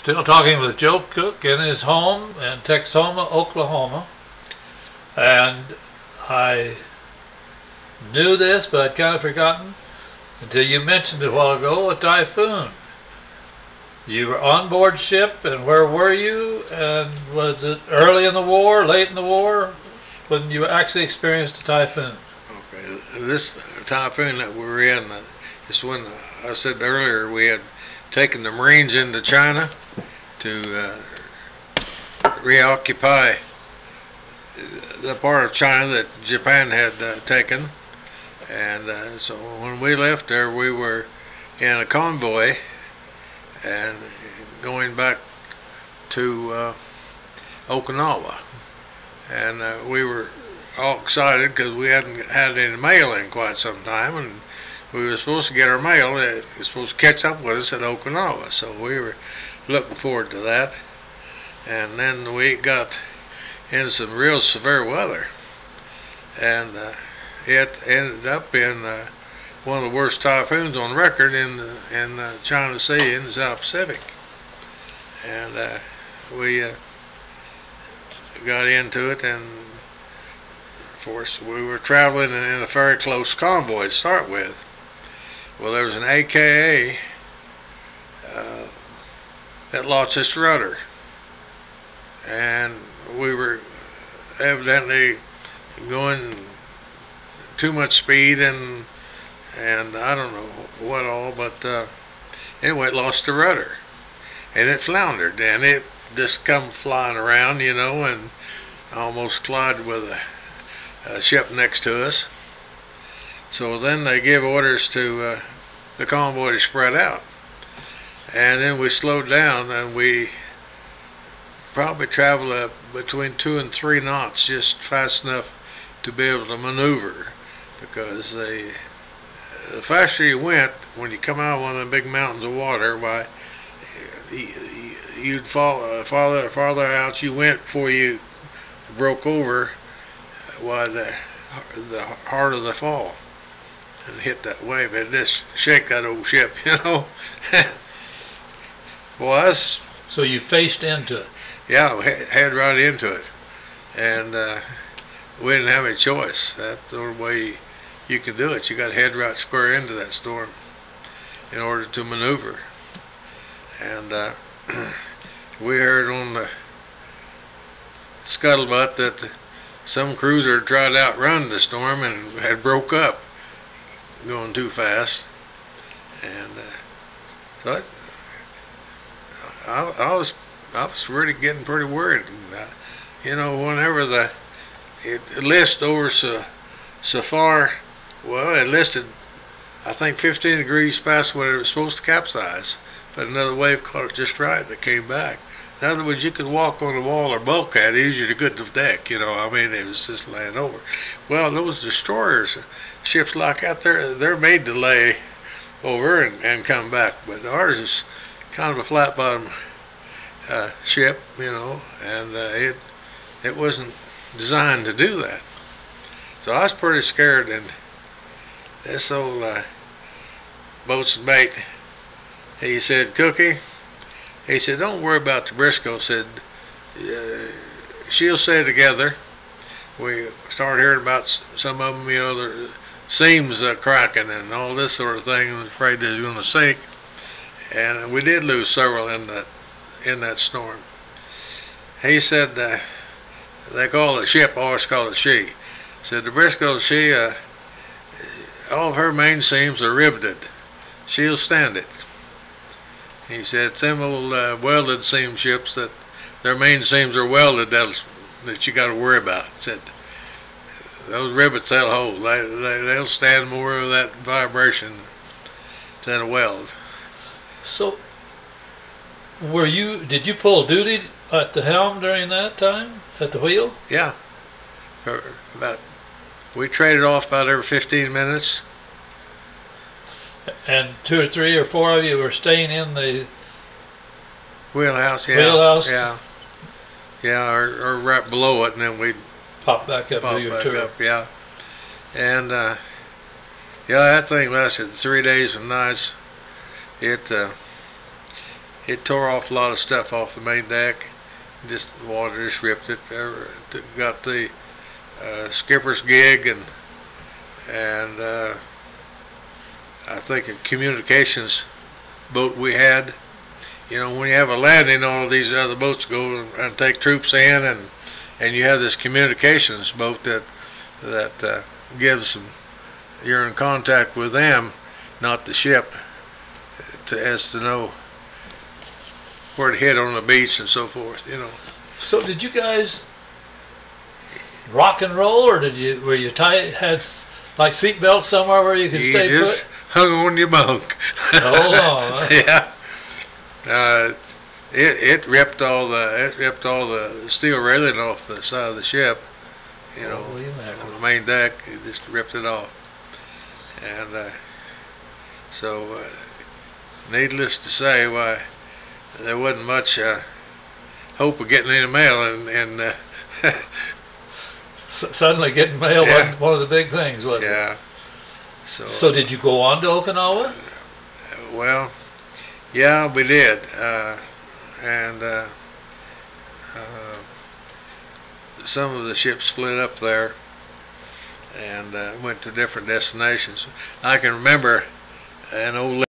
Still talking with Joe Cook in his home in Texoma, Oklahoma. And I knew this, but I'd kind of forgotten until you mentioned it a while ago, a Typhoon. You were on board ship, and where were you? And was it early in the war, late in the war, when you actually experienced a typhoon? Okay, this typhoon that we were in is when I said earlier we had taken the Marines into China to reoccupy the part of China that Japan had taken. And so when we left there, we were in a convoy and going back to Okinawa. And we were all excited because we hadn't had any mail in quite some time, and we were supposed to get our mail. It was supposed to catch up with us at Okinawa, so we were looking forward to that. And then we got into some real severe weather, and it ended up in one of the worst typhoons on record in the China Sea in the South Pacific. And we got into it, and of course we were traveling in a very close convoy to start with. Well, there was an AKA that lost its rudder, and we were evidently going too much speed and I don't know what all, but anyway, it lost the rudder, and it floundered, and it just come flying around, you know, and almost collided with a ship next to us. So then they gave orders to the convoy to spread out, and then we slowed down, and we probably traveled between 2 and 3 knots, just fast enough to be able to maneuver, because the faster you went, when you come out of one of the big mountains of water, why you'd fall farther out you went before you broke over, why the harder the fall, and hit that wave. It just shake that old ship, you know. Was so you faced into it? Yeah, head right into it, and we didn't have any choice. That's the only way you can do it. You got to head right square into that storm in order to maneuver. And we heard on the scuttlebutt that some cruiser tried to outrun the storm and had broke up, going too fast. And so I was really getting pretty worried. You know, whenever it listed over so far, well, it listed, I think, 15 degrees past when it was supposed to capsize, but another wave caught it just right that came back. In other words, you could walk on the wall or bulkhead easier to get to the deck, you know. I mean, it was just laying over. Well, those destroyers, ships like that, they're made to lay over and come back, but ours is kind of a flat bottom ship, you know, and it wasn't designed to do that. So I was pretty scared, and this old boatswain mate, he said, "Cookie," he said, "don't worry about the Briscoe," said, "she'll stay together." We started hearing about some of them, you know, the seams cracking and all this sort of thing, and was afraid they was going to sink. And we did lose several in that storm. He said, they call it ship, always call it she. Said the Briscoe, she, all of her main seams are riveted. She'll stand it. He said, some old welded seam ships that their main seams are welded, that you got to worry about. Said those rivets they'll hold. They'll stand more of that vibration than a weld. So, did you pull duty at the helm during that time, at the wheel? Yeah. We traded off about every 15 minutes. And 2 or 3 or 4 of you were staying in the wheelhouse, yeah. Wheelhouse? Yeah. Yeah, or right below it, and then we'd pop back up, do your tour. Up, yeah. And yeah, that thing lasted 3 days and nights. It it tore off a lot of stuff off the main deck. Just the water just ripped it. Got the skipper's gig and I think a communications boat we had. You know, when you have a landing, all of these other boats go and take troops in, and you have this communications boat that gives them, you're in contact with them, not the ship, as to know where to hit on the beach and so forth. You know. So did you guys rock and roll, or were you had like seat belts somewhere where you could stay put? You just hung on your bunk. Hold on. Yeah. It ripped all the steel railing off the side of the ship. You know, on the main deck, it just ripped it off. And so, needless to say, why there wasn't much hope of getting any mail, and suddenly getting mail wasn't one of the big things, was it? Yeah. So did you go on to Okinawa? Well, yeah, we did, and some of the ships split up there and went to different destinations. I can remember an old